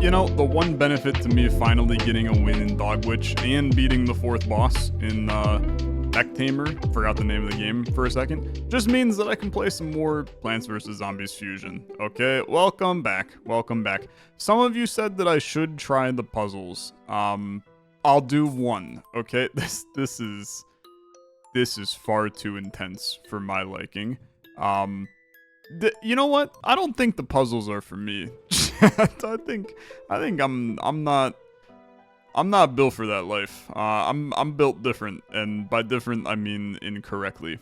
You know, the one benefit to me finally getting a win in Dogwitch and beating the 4th boss in Mech Tamer, forgot the name of the game for a second, just means that I can play some more Plants vs. Zombies Fusion. Okay, welcome back. Welcome back. Some of you said that I should try the puzzles. I'll do one, okay? This is far too intense for my liking. You know what? I don't think the puzzles are for me. I think I'm not built for that life. I'm built different, and by different I mean incorrectly.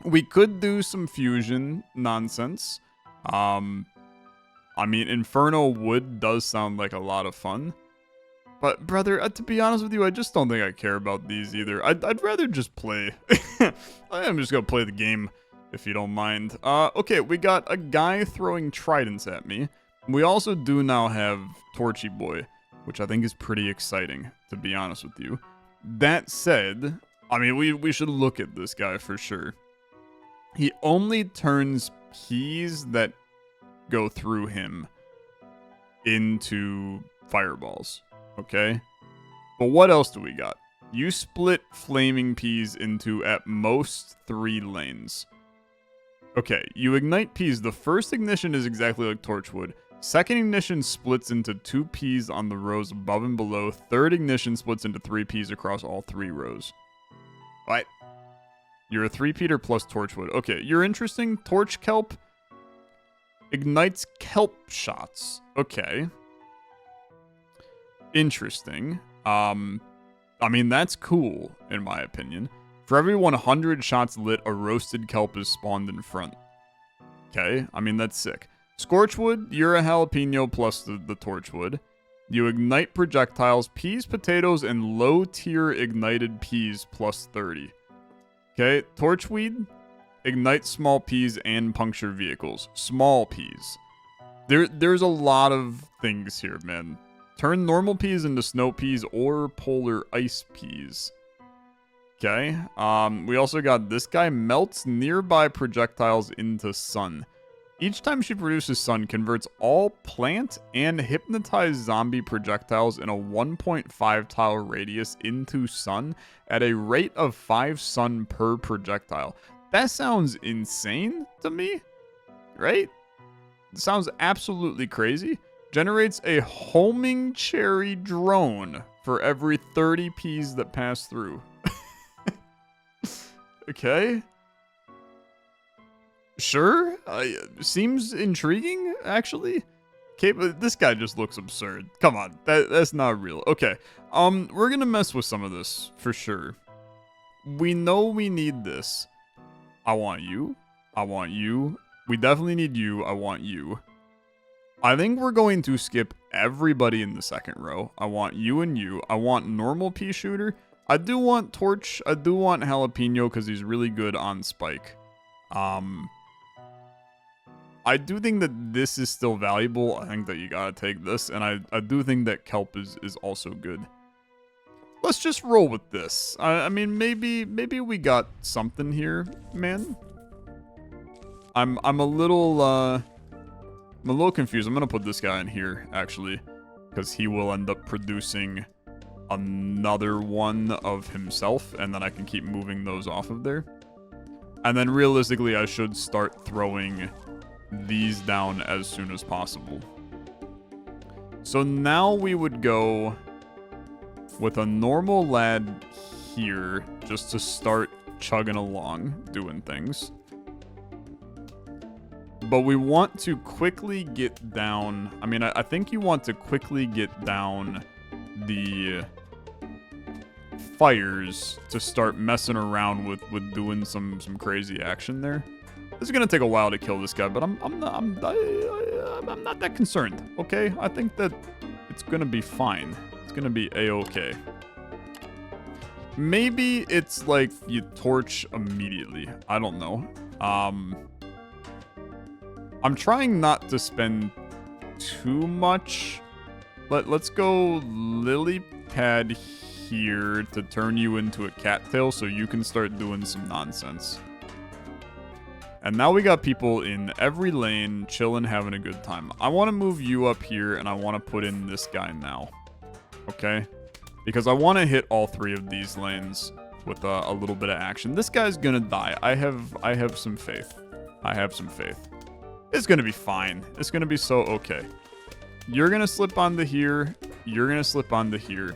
We could do some fusion nonsense. I mean, Inferno Wood does sound like a lot of fun. But brother, to be honest with you, I just don't think I care about these either. I'd rather just play. I'm just gonna play the game, if you don't mind. Okay, we got a guy throwing tridents at me. We also do now have Torchy Boy, which I think is pretty exciting, to be honest with you. That said, I mean, we should look at this guy for sure. He only turns peas that go through him into fireballs, okay? But what else do we got? You split flaming peas into, at most, 3 lanes. Okay, you ignite peas. The first ignition is exactly like Torchwood. Second ignition splits into 2 peas on the rows above and below. Third ignition splits into 3 peas across all 3 rows. What? You're a 3-peater plus Torchwood. Okay, you're interesting. Torch Kelp ignites kelp shots. Okay. Interesting. I mean, that's cool, in my opinion. For every 100 shots lit, a roasted kelp is spawned in front. Okay, I mean, that's sick. Scorchwood, you're a jalapeno plus the Torchwood. You ignite projectiles, peas, potatoes, and low-tier ignited peas plus 30. Okay, Torchweed, ignite small peas and puncture vehicles. Small peas. There's a lot of things here, man. Turn normal peas into snow peas or polar ice peas. Okay, we also got this guy melts nearby projectiles into sun. Each time she produces sun, converts all plant and hypnotized zombie projectiles in a 1.5 tile radius into sun at a rate of 5 sun per projectile. That sounds insane to me, right? It sounds absolutely crazy. Generates a homing cherry drone for every 30 peas that pass through. Okay. Sure. Seems intriguing, actually. Okay, but this guy just looks absurd. Come on, that's not real. Okay. We're gonna mess with some of this for sure. We know we need this. I want you. I want you. We definitely need you. I want you. I think we're going to skip everybody in the second row. I want you and you. I want normal pea shooter. I do want Torch. I do want Jalapeno because he's really good on Spike. I do think that this is still valuable. I think that you gotta take this. And I do think that Kelp is also good. Let's just roll with this. I mean, maybe we got something here, man. I'm a little confused. I'm gonna put this guy in here, actually. Because he will end up producing another one of himself, and then I can keep moving those off of there. And then realistically, I should start throwing these down as soon as possible. So now we would go with a normal lad here, just to start chugging along, doing things. But we want to quickly get down... I mean, I think you want to quickly get down the fires to start messing around with doing some crazy action there. This is gonna take a while to kill this guy, but I'm not that concerned. Okay, I think that it's gonna be fine. It's gonna be a-okay. Maybe it's like you torch immediately. I don't know. I'm trying not to spend too much. Let's go lily pad here to turn you into a cattail so you can start doing some nonsense. And now we got people in every lane, chilling, having a good time. I want to move you up here, and I want to put in this guy now. Okay? Because I want to hit all 3 of these lanes with a little bit of action. This guy's gonna die. I have some faith. I have some faith. It's gonna be fine. It's gonna be so okay. You're gonna slip onto here. You're gonna slip onto here.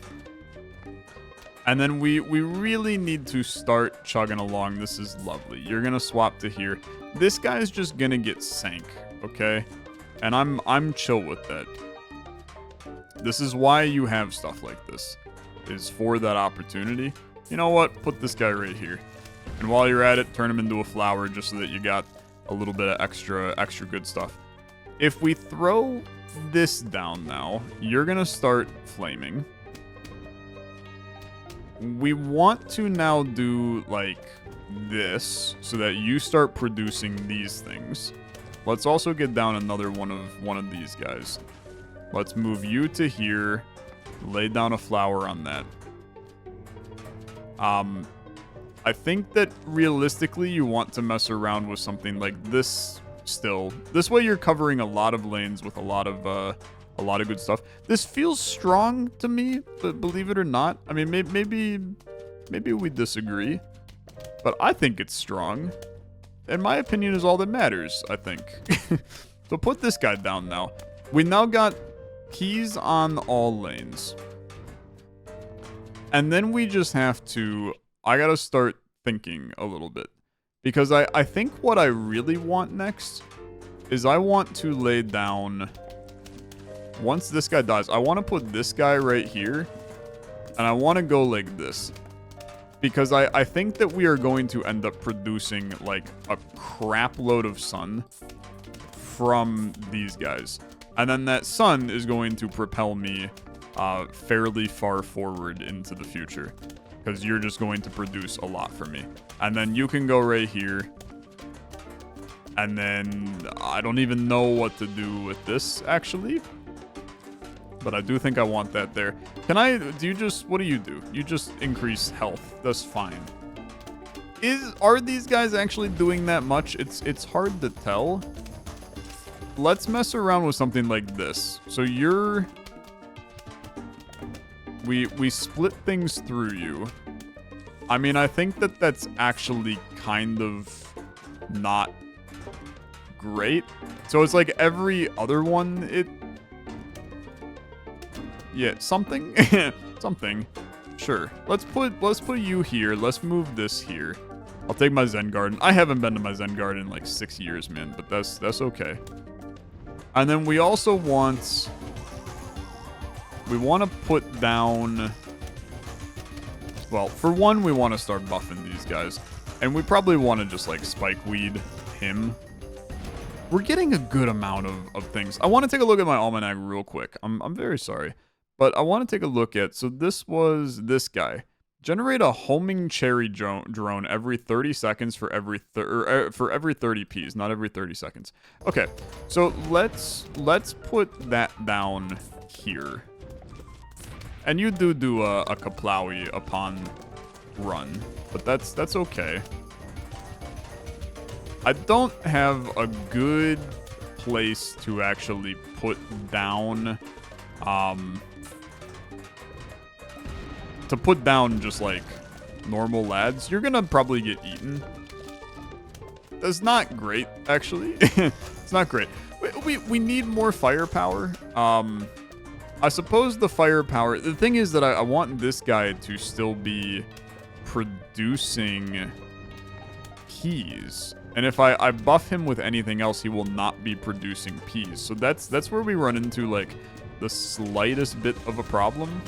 And then we really need to start chugging along. This is lovely. You're gonna swap to here. This guy's just gonna get sank, okay? And I'm chill with that. This is why you have stuff like this, is for that opportunity. You know what? Put this guy right here. And while you're at it, turn him into a flower just so that you got a little bit of extra good stuff. If we throw this down now, you're gonna start flaming. We want to now do like this so that you start producing these things. Let's also get down another one of these guys. Let's move you to here. Lay down a flower on that. I think that realistically you want to mess around with something like this still. This way you're covering a lot of lanes with a lot of good stuff. This feels strong to me, but believe it or not, I mean, maybe we disagree, but I think it's strong. And my opinion is all that matters, I think. So put this guy down now. We now got keys on all lanes. And then we just have to, I gotta start thinking a little bit. Because I think what I really want next is I want to lay down, once this guy dies, I want to put this guy right here. And I want to go like this. Because I think that we are going to end up producing like a crap load of sun from these guys. And then that sun is going to propel me fairly far forward into the future. Because you're just going to produce a lot for me. And then you can go right here. And then I don't even know what to do with this, actually. But I do think I want that there. Can I, what do? You just increase health. That's fine. Are these guys actually doing that much? It's hard to tell. Let's mess around with something like this. So you're... We split things through you. I mean, I think that that's actually kind of not great. So it's like every other one, yeah, something. Something. Sure. Let's put you here. Let's move this here. I'll take my Zen Garden. I haven't been to my Zen Garden in like 6 years, man, but that's okay. And then we also want... We want to put down... Well, for one, we want to start buffing these guys. And we probably want to just, like, spike weed him. We're getting a good amount of things. I want to take a look at my almanac real quick. I'm very sorry. But I want to take a look at... So this was this guy. Generate a homing cherry drone every 30 seconds for every 30 Ps, not every 30 seconds. Okay, so let's put that down here. And you do a Kaplawi upon run, but that's okay. I don't have a good place to actually put down, just like normal lads. You're gonna probably get eaten. That's not great, actually. It's not great. We need more firepower. I suppose the firepower... The thing is that I want this guy to still be producing keys. And if I buff him with anything else, he will not be producing Ps. So that's where we run into, like, the slightest bit of a problem.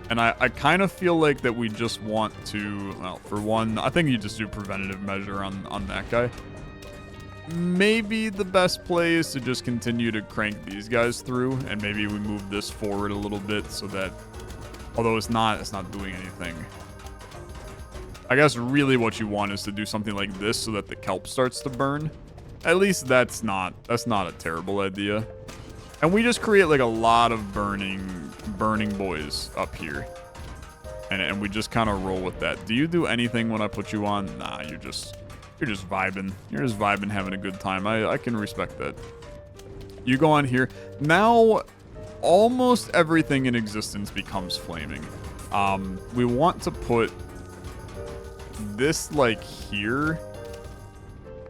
And I kind of feel like that we just want to... Well, for one, I think you just do preventative measure on that guy. Maybe the best play is to just continue to crank these guys through, and maybe we move this forward a little bit so that, although it's not doing anything. I guess really what you want is to do something like this so that the kelp starts to burn. At least that's not a terrible idea. And we just create like a lot of burning boys up here. And we just kind of roll with that. Do you do anything when I put you on? Nah, You're just vibing. You're just vibing, having a good time. I can respect that. You go on here. Now, almost everything in existence becomes flaming. We want to put this, like, here.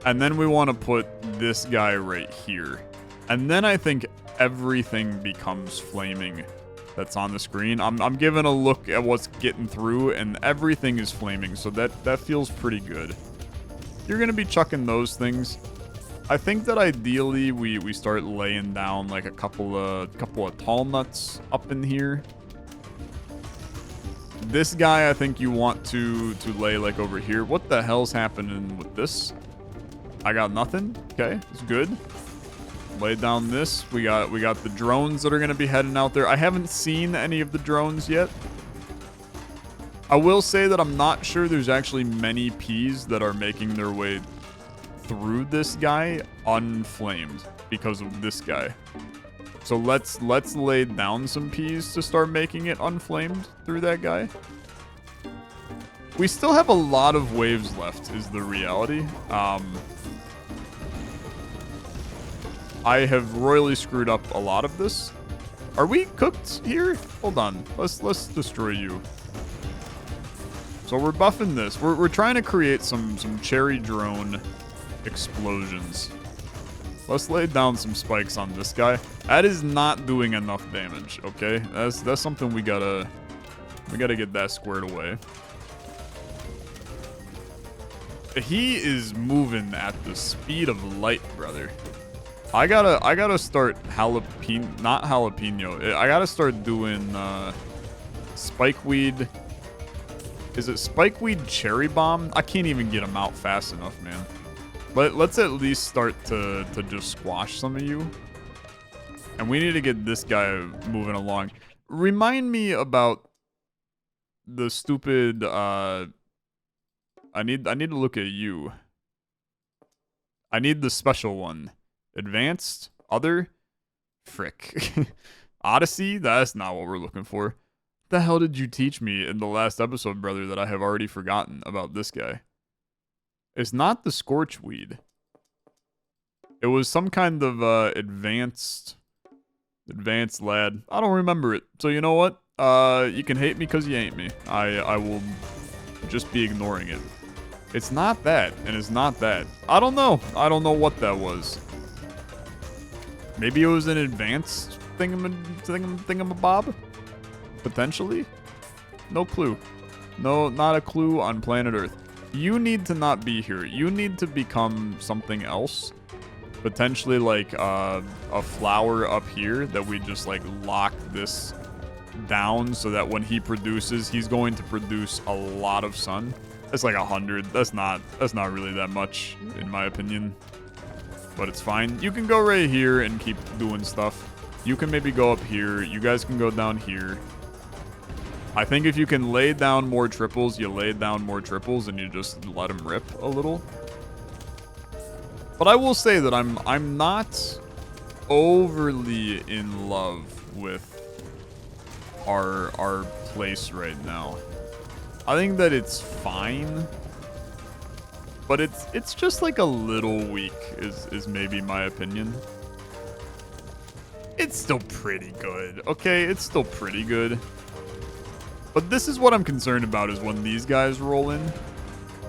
And then we want to put this guy right here. And then I think everything becomes flaming that's on the screen. I'm giving a look at what's getting through, and everything is flaming, so that feels pretty good. You're going to be chucking those things. I think that ideally we start laying down like a couple of tall nuts up in here. This guy I think you want to lay like over here. What the hell's happening with this? I got nothing. Okay, it's good. Lay down this. We got the drones that are going to be heading out there. I haven't seen any of the drones yet. I will say that I'm not sure there's actually many Ps that are making their way through this guy unflamed because of this guy. So let's lay down some Ps to start making it unflamed through that guy. We still have a lot of waves left is the reality. I have royally screwed up a lot of this. Are we cooked here? Hold on. Let's destroy you. So we're buffing this. We're trying to create some cherry drone explosions. Let's lay down some spikes on this guy. That is not doing enough damage, okay? That's something we gotta get that squared away. He is moving at the speed of light, brother. I gotta start not jalapeno. I gotta start doing spikeweed. Is it spikeweed cherry bomb? I can't even get them out fast enough, man. But let's at least start to just squash some of you. And we need to get this guy moving along. Remind me about the stupid I need to look at you. I need the special one. Advanced? Other? Frick. Odyssey? That's not what we're looking for. What the hell did you teach me in the last episode, brother, that I have already forgotten about this guy? It's not the Scorchweed. It was some kind of advanced lad. I don't remember it. So you know what? You can hate me because you ain't me. I will just be ignoring it. It's not that, and it's not that. I don't know. I don't know what that was. Maybe it was an advanced thingamabob? Potentially? No clue. No, not a clue on planet Earth. You need to not be here. You need to become something else. Potentially like a flower up here that we just like lock this down so that when he produces, he's going to produce a lot of sun. It's like 100. That's not really that much in my opinion. But it's fine. You can go right here and keep doing stuff. You can maybe go up here. You guys can go down here. I think if you can lay down more triples, you lay down more triples and you just let them rip a little. But I will say that I'm not overly in love with our place right now. I think that it's fine. But it's just like a little weak is maybe my opinion. It's still pretty good, okay? It's still pretty good. But this is what I'm concerned about is when these guys roll in.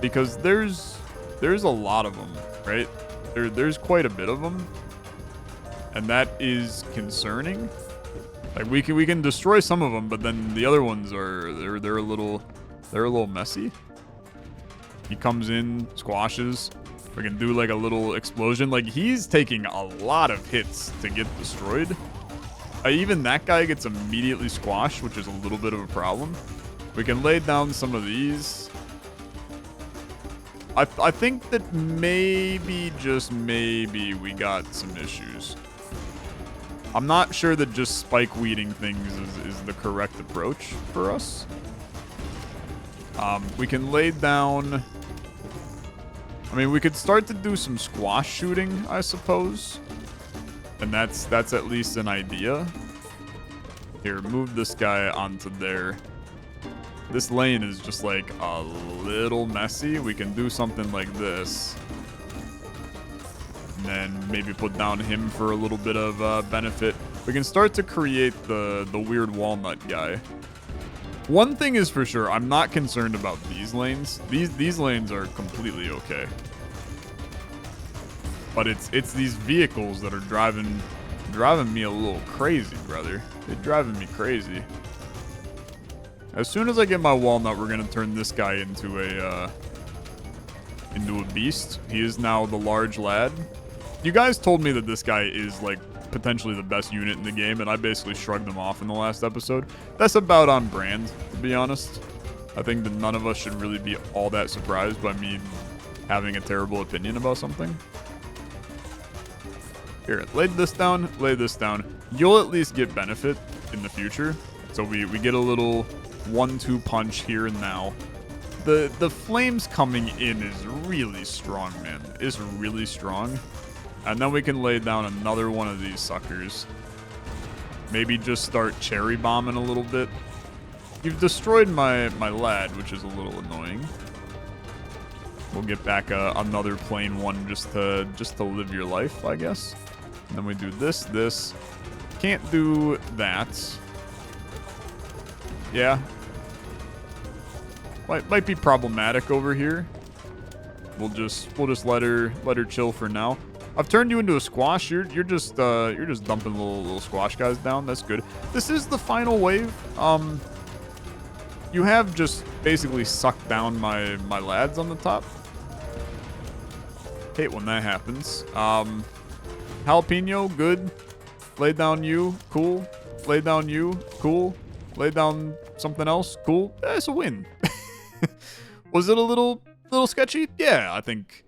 Because there's a lot of them, right? There's quite a bit of them. And that is concerning. Like we can destroy some of them, but then the other ones are they're a little messy. He comes in, squashes. We can do like a little explosion. Like he's taking a lot of hits to get destroyed. Even that guy gets immediately squashed, which is a little bit of a problem. We can lay down some of these. I think that maybe, just maybe, we got some issues. I'm not sure that just spike weeding things is the correct approach for us. We can lay down... I mean, we could start to do some squash shooting, I suppose. And that's at least an idea. Here, move this guy onto there. This lane is just like a little messy. We can do something like this. And then maybe put down him for a little bit of benefit. We can start to create the weird walnut guy. One thing is for sure, I'm not concerned about these lanes. These lanes are completely okay. But it's these vehicles that are driving me a little crazy, brother. They're driving me crazy. As soon as I get my walnut, we're gonna turn this guy into a beast. He is now the large lad. You guys told me that this guy is like potentially the best unit in the game, and I basically shrugged him off in the last episode. That's about on brand, to be honest. I think that none of us should really be all that surprised by me having a terrible opinion about something. Here, lay this down, lay this down. You'll at least get benefit in the future. So we get a little 1-2 punch here and now. The flames coming in is really strong, man. It's really strong. And then we can lay down another one of these suckers. Maybe just start cherry bombing a little bit. You've destroyed my lad, which is a little annoying. We'll get back another plain one just to live your life, I guess. And then we do this. Can't do that. Yeah. Might be problematic over here. We'll just let her chill for now. I've turned you into a squash. You're just dumping little squash guys down. That's good. This is the final wave. You have just basically sucked down my lads on the top. Hate when that happens. Jalapeno, good. Lay down you, cool. Lay down you, cool. Lay down something else, cool. It's a win. Was it a little sketchy? Yeah, I think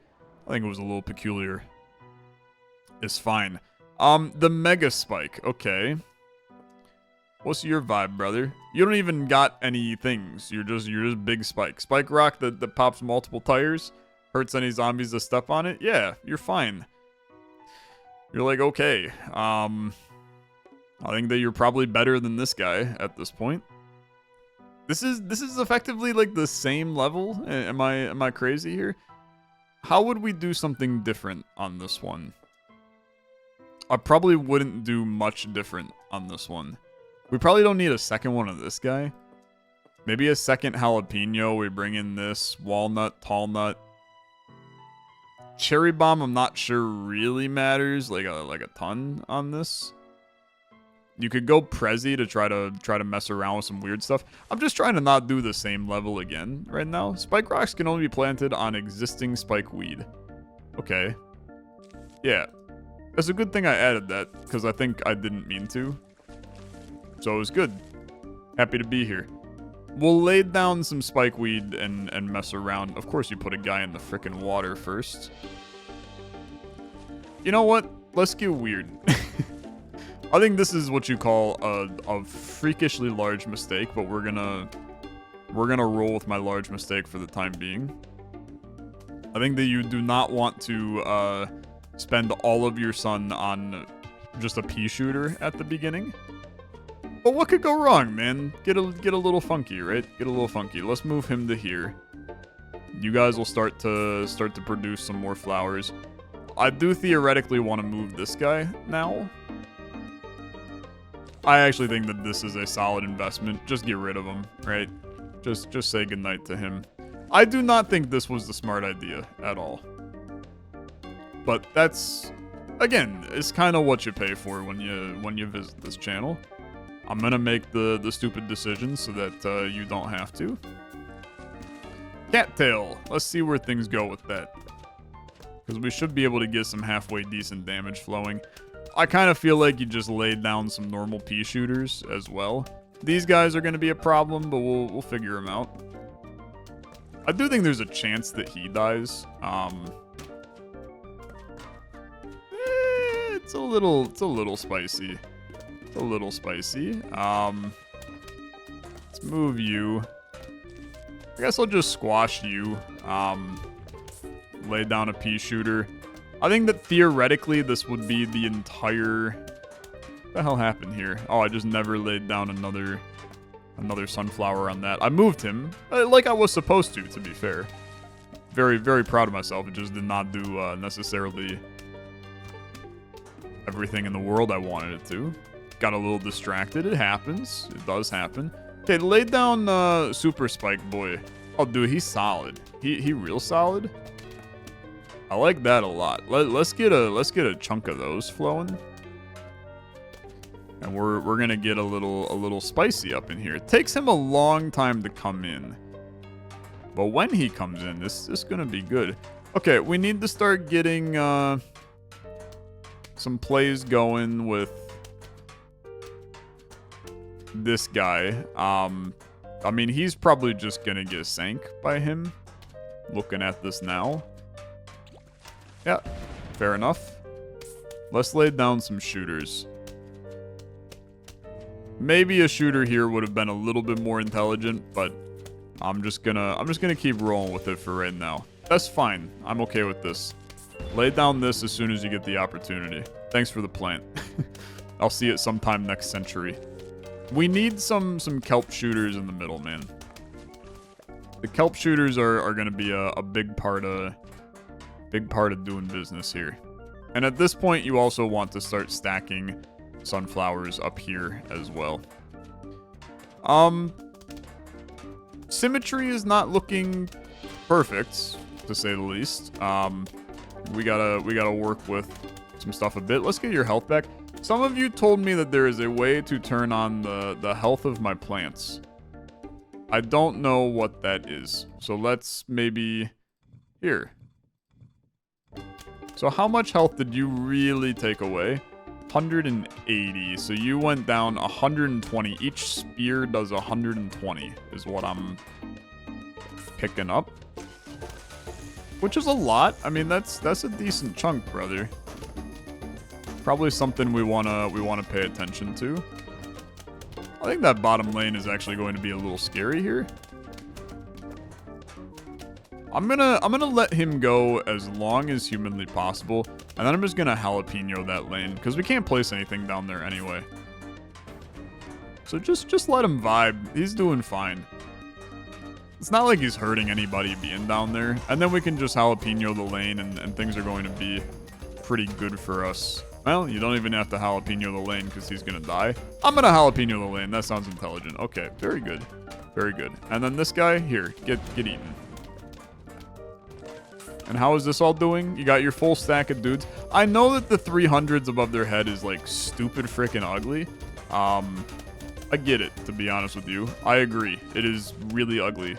it was a little peculiar. It's fine. The mega spike. Okay. What's your vibe, brother? You don't even got any things. You're just big spike. Spike rock that pops multiple tires. Hurts any zombies that step on it. Yeah, you're fine. You're like, okay. I think that you're probably better than this guy at this point. This is effectively like the same level. Am I crazy here? How would we do something different on this one? I probably wouldn't do much different on this one. We probably don't need a second one of this guy. Maybe a second jalapeno. We bring in this walnut, tall nut. Cherry bomb, I'm not sure really matters like a ton on this. You could go Prezi to try to mess around with some weird stuff. I'm just trying to not do the same level again right now. Spike rocks can only be planted on existing spike weed. Okay. Yeah. It's a good thing I added that, because I think I didn't mean to. So it was good. Happy to be here. We'll lay down some spike weed and mess around. Of course you put a guy in the frickin' water first. You know what? Let's get weird. I think this is what you call a freakishly large mistake, but we're gonna roll with my large mistake for the time being. I think that you do not want to spend all of your sun on just a pea shooter at the beginning. But what could go wrong, man? Get a little funky, right? Get a little funky. Let's move him to here. You guys will start to produce some more flowers. I do theoretically want to move this guy now. I actually think that this is a solid investment. Just get rid of him, right? Just say goodnight to him. I do not think this was the smart idea at all. But that's, again, it's kind of what you pay for when you visit this channel. I'm gonna make the stupid decisions so that you don't have to. Cattail. Let's see where things go with that. Because we should be able to get some halfway decent damage flowing. I kind of feel like you just laid down some normal pea shooters as well. These guys are going to be a problem, but we'll figure them out. I do think there's a chance that he dies. It's a little spicy. It's a little spicy. Let's move you. I guess I'll just squash you. Lay down a pea shooter. I think that theoretically this would be the entire... What the hell happened here? Oh, I just never laid down Another sunflower on that. I moved him like I was supposed to be fair. Very, very proud of myself. It just did not do necessarily everything in the world I wanted it to. Got a little distracted. It happens. It does happen. Okay, lay down Super Spike Boy. Oh, dude, he's solid. He real solid. I like that a lot. Let's get a chunk of those flowing. And we're gonna get a little spicy up in here. It takes him a long time to come in. But when he comes in, this is gonna be good. Okay, we need to start getting some plays going with this guy. I mean, he's probably just gonna get sank by him. Looking at this now. Yeah, fair enough. Let's lay down some shooters. Maybe a shooter here would have been a little bit more intelligent, but I'm just gonna keep rolling with it for right now. That's fine. I'm okay with this. Lay down this as soon as you get the opportunity. Thanks for the plant. I'll see it sometime next century. We need some kelp shooters in the middle, man. The kelp shooters are gonna be a big part of doing business here. And at this point, you also want to start stacking sunflowers up here as well. Symmetry is not looking perfect, to say the least. We gotta work with some stuff a bit. Let's get your health back. Some of you told me that there is a way to turn on the health of my plants. I don't know what that is. So let's maybe... Here. So how much health did you really take away? 180. So you went down 120. Each spear does 120 is what I'm picking up. Which is a lot. I mean, that's a decent chunk, brother. Probably something we wanna pay attention to. I think that bottom lane is actually going to be a little scary here. I'm gonna let him go as long as humanly possible, and then I'm just gonna jalapeno that lane because we can't place anything down there anyway. So just let him vibe. He's doing fine. It's not like he's hurting anybody being down there, and then we can just jalapeno the lane, and things are going to be pretty good for us. Well, you don't even have to jalapeno the lane because he's gonna die. I'm gonna jalapeno the lane. That sounds intelligent. Okay, very good, very good. And then this guy here, get eaten. And how is this all doing? You got your full stack of dudes. I know that the 300s above their head is like stupid freaking ugly. I get it, to be honest with you. I agree. It is really ugly.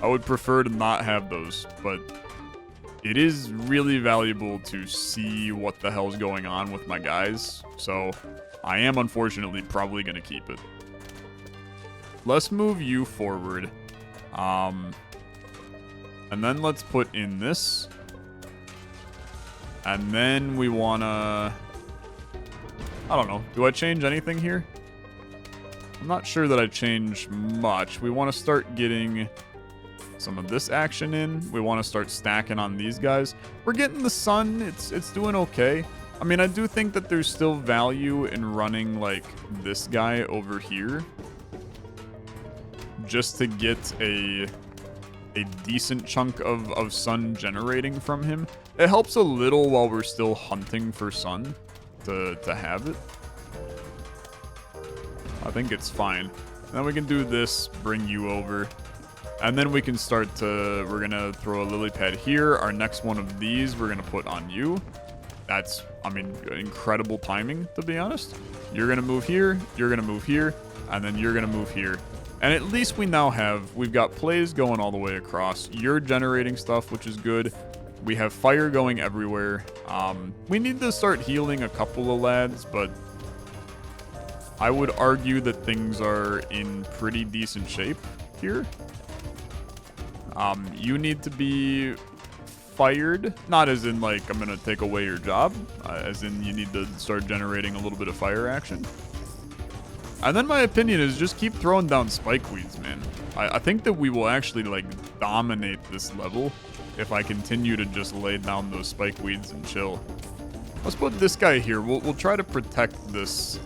I would prefer to not have those, but it is really valuable to see what the hell's going on with my guys. So I am unfortunately probably going to keep it. Let's move you forward. And then let's put in this. And then we want to... I don't know. Do I change anything here? I'm not sure that I change much. We want to start getting some of this action in. We want to start stacking on these guys. We're getting the sun. It's doing okay. I mean, I do think that there's still value in running, like, this guy over here. Just to get a decent chunk of sun generating from him. It helps a little while we're still hunting for sun to have it. I think it's fine. Then we can do this, bring you over. And then we can start to... We're going to throw a lily pad here. Our next one of these we're going to put on you. That's, I mean, incredible timing, to be honest. You're going to move here, you're going to move here, and then you're going to move here. And at least we've got plays going all the way across. You're generating stuff, which is good. We have fire going everywhere. We need to start healing a couple of lads, but I would argue that things are in pretty decent shape here. You need to be fired. Not as in, like, I'm going to take away your job. As in, you need to start generating a little bit of fire action. And then my opinion is just keep throwing down spike weeds, man. I think that we will actually, like, dominate this level if I continue to just lay down those spike weeds and chill. Let's put this guy here. We'll try to protect this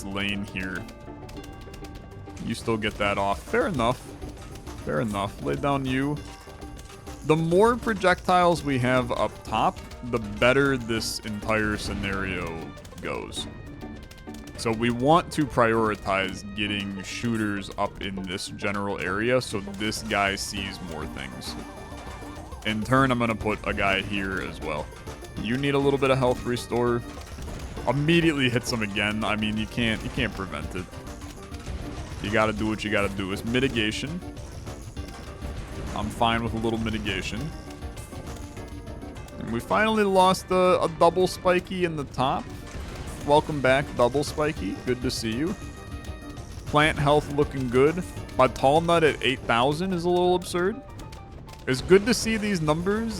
lane here. You still get that off. Fair enough. Fair enough. Lay down you. The more projectiles we have up top, the better this entire scenario goes. So we want to prioritize getting shooters up in this general area so this guy sees more things. In turn, I'm going to put a guy here as well. You need a little bit of health restore. Immediately hits him again. I mean, you can't prevent it. You got to do what you got to do. It's mitigation. I'm fine with a little mitigation. And we finally lost a double spiky in the top. Welcome back, double spiky. Good to see you. Plant health looking good. My tall nut at 8,000 is a little absurd. It's good to see these numbers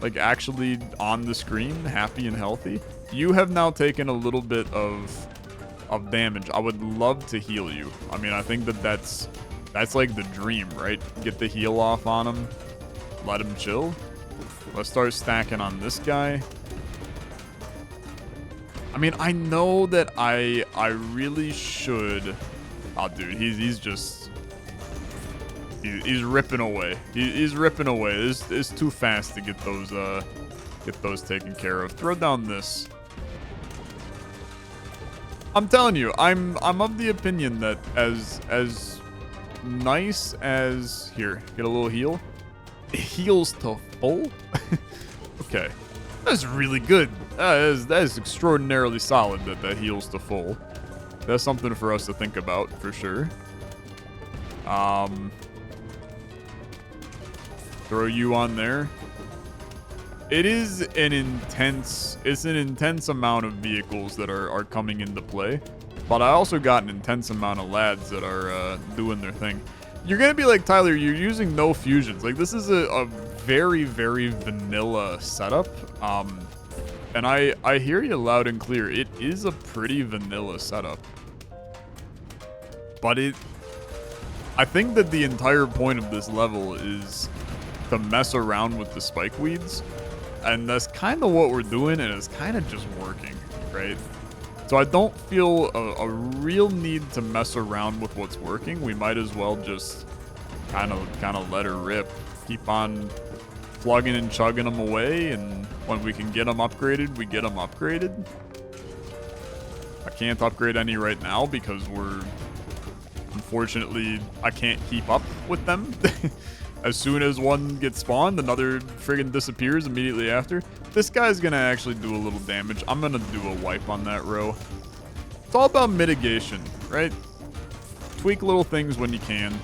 like actually on the screen, happy and healthy. You have now taken a little bit of damage. I would love to heal you. I mean, I think that's like the dream, right? Get the heal off on him. Let him chill. Let's start stacking on this guy. I mean, I know that I really should. Oh, dude, he's just... He's ripping away. He's ripping away. It's too fast to get those taken care of. Throw down this. I'm telling you, I'm of the opinion that as nice as... Here, get a little heal. It heals to full? Okay. That's really good. That is extraordinarily solid that heals to full. That's something for us to think about, for sure. Throw you on there. It is an intense amount of vehicles that are coming into play. But I also got an intense amount of lads that are doing their thing. You're going to be like, Tyler, you're using no fusions. Like, this is a very, very vanilla setup. And I hear you loud and clear. It is a pretty vanilla setup. But I think that the entire point of this level is to mess around with the spike weeds. And that's kind of what we're doing, and it's kind of just working, right? So I don't feel a real need to mess around with what's working. We might as well just kind of let her rip. Keep on plugging and chugging them away, and when we can get them upgraded, we get them upgraded. I can't upgrade any right now because unfortunately, I can't keep up with them. As soon as one gets spawned, another friggin' disappears immediately after. This guy's gonna actually do a little damage. I'm gonna do a wipe on that row. It's all about mitigation, right? Tweak little things when you can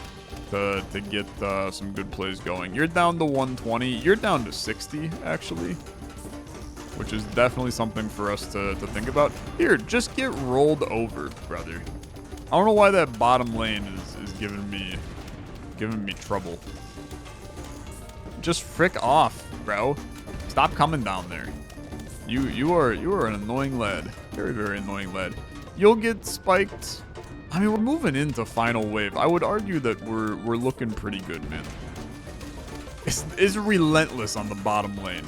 to get some good plays going. You're down to 120. You're down to 60, actually. Which is definitely something for us to think about. Here, just get rolled over, brother. I don't know why that bottom lane is giving me trouble. Just frick off, bro. Stop coming down there. You are an annoying lad. Very, very annoying lad. You'll get spiked. I mean, we're moving into final wave. I would argue that we're looking pretty good, man. It's relentless on the bottom lane.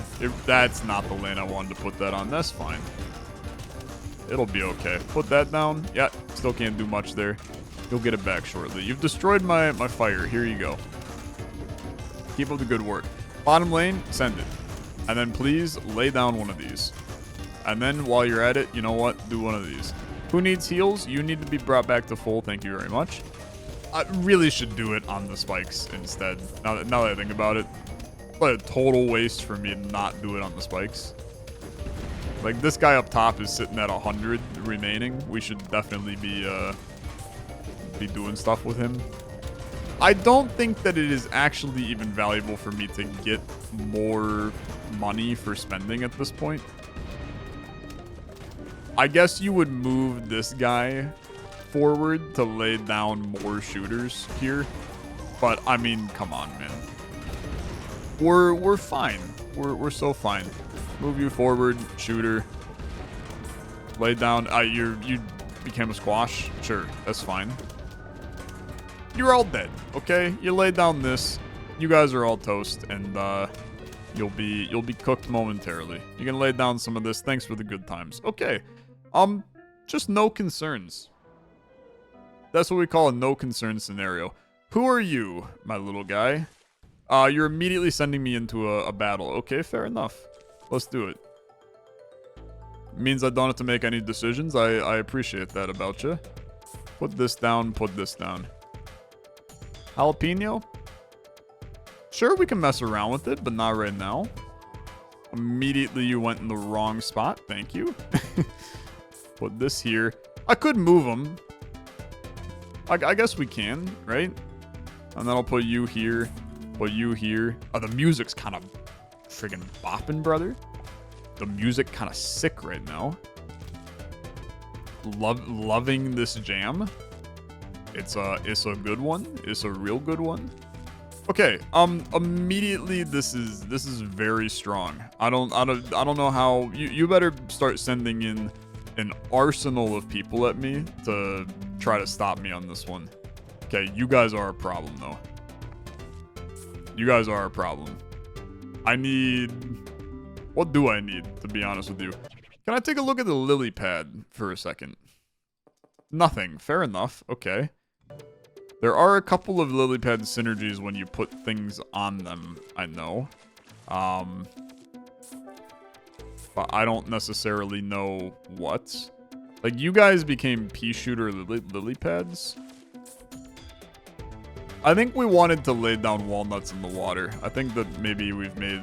That's not the lane I wanted to put that on. That's fine. It'll be okay. Put that down. Yeah, still can't do much there. You'll get it back shortly. You've destroyed my fire. Here you go. Keep up the good work. Bottom lane, send it. And then please lay down one of these. And then while you're at it, you know what? Do one of these. Who needs heals? You need to be brought back to full. Thank you very much. I really should do it on the spikes instead. Now that I think about it. What a total waste for me to not do it on the spikes. Like, this guy up top is sitting at 100 remaining. We should definitely be doing stuff with him. I don't think that it is actually even valuable for me to get more money for spending at this point. I guess you would move this guy forward to lay down more shooters here. But, I mean, come on, man. We're fine. We're so fine. Move you forward, shooter. Lay down. You became a squash? Sure, that's fine. You're all dead, okay? You lay down this. You guys are all toast, and you'll be cooked momentarily. You can lay down some of this. Thanks for the good times. Okay. Just no concerns. That's what we call a no concern scenario. Who are you, my little guy? You're immediately sending me into a battle. Okay, fair enough. Let's do it. Means I don't have to make any decisions. I appreciate that about you. Put this down, put this down. Jalapeno? Sure, we can mess around with it, but not right now. Immediately you went in the wrong spot. Thank you. Put this here. I could move them. I guess we can, right? And then I'll put you here. Put you here. Oh, the music's kind of friggin' bopping, brother. The music kind of sick right now. Loving this jam. It's a good one. It's a real good one. Okay, immediately this is very strong. I don't know how you better start sending in an arsenal of people at me to try to stop me on this one. Okay, you guys are a problem though. You guys are a problem. What do I need, to be honest with you? Can I take a look at the lily pad for a second? Nothing. Fair enough. Okay. There are a couple of lily pad synergies when you put things on them, I know. But I don't necessarily know what. Like, you guys became pea shooter lily pads. I think we wanted to lay down walnuts in the water. I think that maybe we've made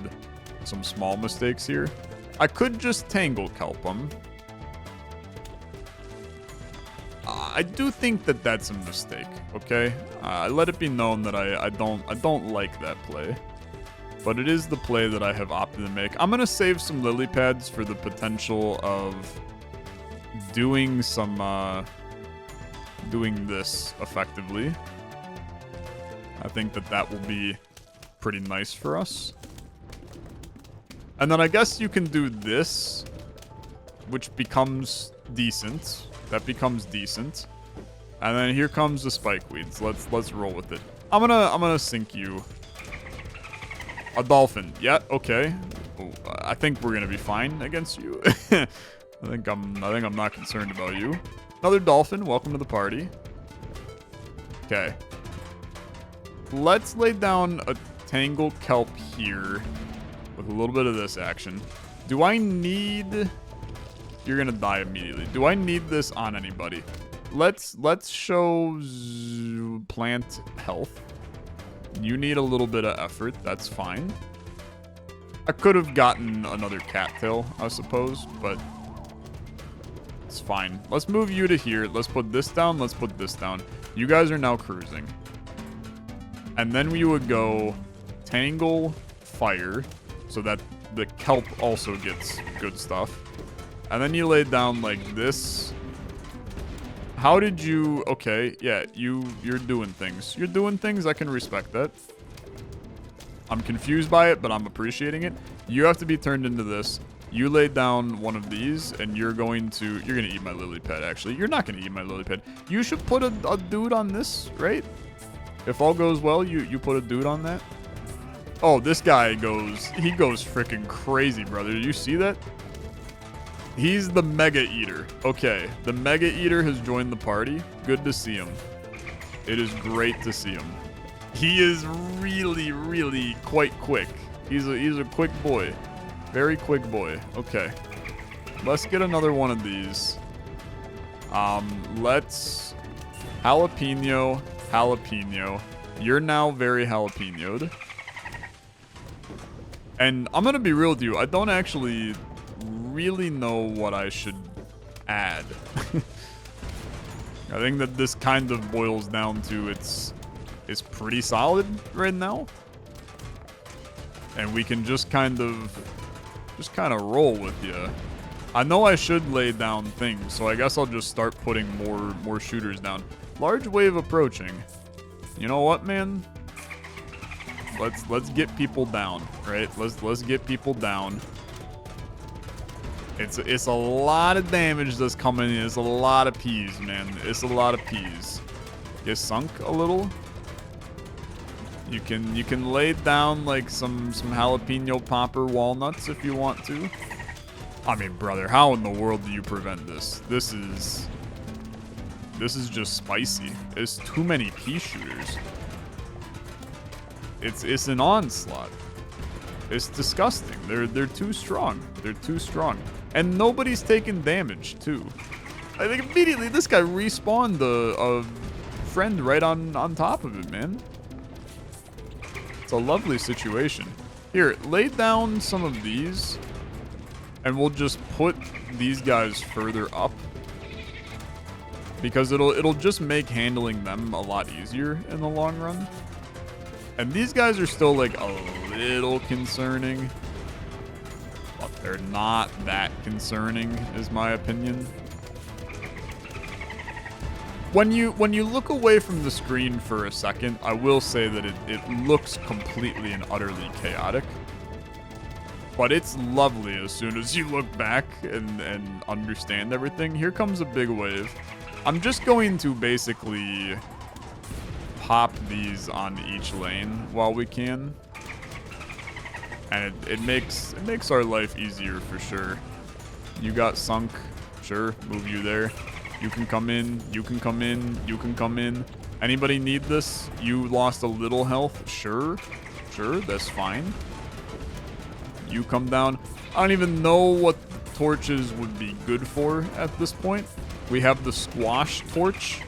some small mistakes here. I could just tangle kelp them. I do think that that's a mistake, okay? Let it be known that I don't like that play. But it is the play that I have opted to make. I'm gonna save some lily pads for the potential of doing some doing this effectively. I think that will be pretty nice for us. And then I guess you can do this, which becomes decent. That becomes decent. And then here comes the spike weeds. Let's roll with it. I'm gonna sink you. A dolphin. Yeah, okay. Oh, I think we're gonna be fine against you. I think I'm not concerned about you. Another dolphin. Welcome to the party. Okay. Let's lay down a tangle kelp here with a little bit of this action. Do I need... You're gonna die immediately. Do I need this on anybody? Let's show plant health. You need a little bit of effort. That's fine. I could have gotten another cattail, I suppose, but it's fine. Let's move you to here. Let's put this down. Let's put this down. You guys are now cruising. And then we would go tangle fire so that the kelp also gets good stuff. And then you lay down like this. How did you... Okay, yeah, you're doing things. You're doing things, I can respect that. I'm confused by it, but I'm appreciating it. You have to be turned into this. You lay down one of these, and you're gonna eat my lily pad, actually. You're not gonna eat my lily pad. You should put a dude on this, right? If all goes well, you put a dude on that. Oh, this guy goes freaking crazy, brother. Did you see that? He's the Mega Eater. Okay, the Mega Eater has joined the party. Good to see him. It is great to see him. He is really, really quite quick. He's a quick boy. Very quick boy. Okay. Let's get another one of these. Let's... Jalapeno. Jalapeno. You're now very jalapenoed. And I'm gonna be real with you. I don't actually really know what I should add. I think that this kind of boils down to it's pretty solid right now. And we can just kind of roll with you. I know I should lay down things, so I guess I'll just start putting more shooters down. Large wave approaching. You know what, man? Let's get people down, right? Let's get people down. It's a lot of damage that's coming in. It's a lot of peas, man. It's a lot of peas. Get sunk a little. You can lay down like some jalapeno popper walnuts if you want to. I mean, brother, how in the world do you prevent this? This This is just spicy. It's too many pea shooters. It's an onslaught. It's disgusting. They're too strong. They're too strong. And nobody's taking damage, too. I think immediately this guy respawned a friend right on top of it, man. It's a lovely situation. Here, lay down some of these, and we'll just put these guys further up, because it'll just make handling them a lot easier in the long run. And these guys are still like a little concerning, but they're not that concerning, is my opinion. When you look away from the screen for a second, I will say that it looks completely and utterly chaotic. But it's lovely as soon as you look back and understand everything. Here comes a big wave. I'm just going to basically pop these on each lane while we can. And it makes our life easier for sure. You got sunk. Sure, move you there. You can come in, you can come in, you can come in. Anybody need this? You lost a little health? Sure, that's fine. You come down. I don't even know what torches would be good for at this point. We have the squash torch,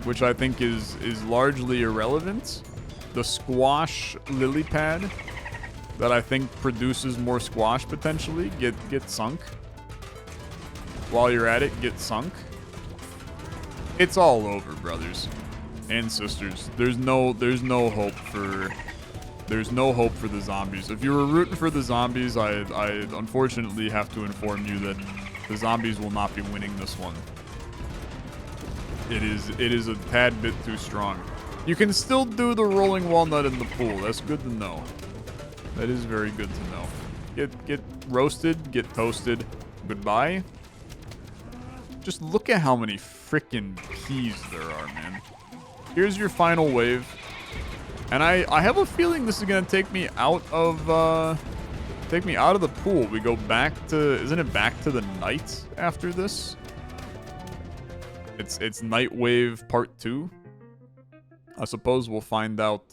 which I think is largely irrelevant. The squash lily pad that I think produces more squash potentially. Get sunk. While you're at it, get sunk. It's all over, brothers and sisters. There's no hope for the zombies. If you were rooting for the zombies, I unfortunately have to inform you that the zombies will not be winning this one. It is a tad bit too strong. You can still do the rolling walnut in the pool. That's good to know. That is very good to know. Get roasted, get toasted. Goodbye. Just look at how many freaking peas there are, man. Here's your final wave. And I have a feeling this is gonna take me out of the pool. We go back to, isn't it back to the night after this? It's Night Wave Part 2. I suppose we'll find out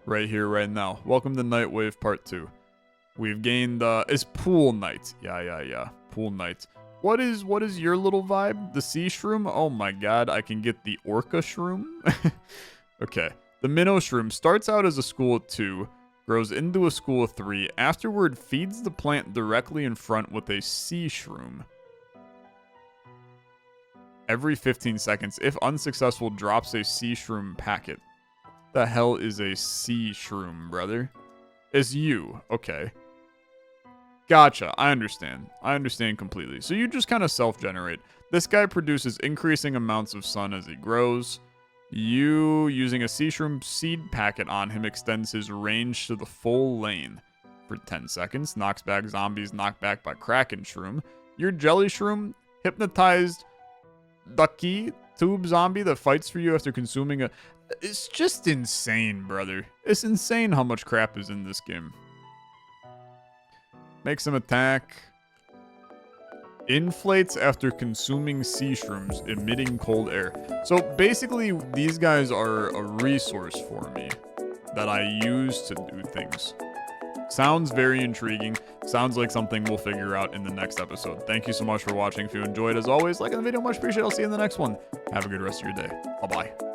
right here, right now. Welcome to Night Wave Part 2. We've gained it's Pool Night. Yeah. Pool Night. What is your little vibe? The sea shroom? Oh my god, I can get the orca shroom? Okay. The minnow shroom starts out as a school of 2, grows into a school of 3, afterward feeds the plant directly in front with a sea shroom. Every 15 seconds, if unsuccessful, drops a sea shroom packet. The hell is a sea shroom, brother? It's you. Okay. Gotcha. I understand. I understand completely. So you just kind of self-generate. This guy produces increasing amounts of sun as he grows. You, using a sea shroom seed packet on him, extends his range to the full lane for 10 seconds. Knocks back zombies knocked back by Kraken shroom. Your jelly shroom, hypnotized ducky tube zombie that fights for you after consuming a... It's just insane, brother. It's insane how much crap is in this game. Makes him attack. Inflates after consuming sea shrooms, emitting cold air. So basically, these guys are a resource for me that I use to do things. Sounds very intriguing. Sounds like something we'll figure out in the next episode. Thank you so much for watching. If you enjoyed, as always, like the video, much appreciated. I'll see you in the next one. Have a good rest of your day. Bye-bye.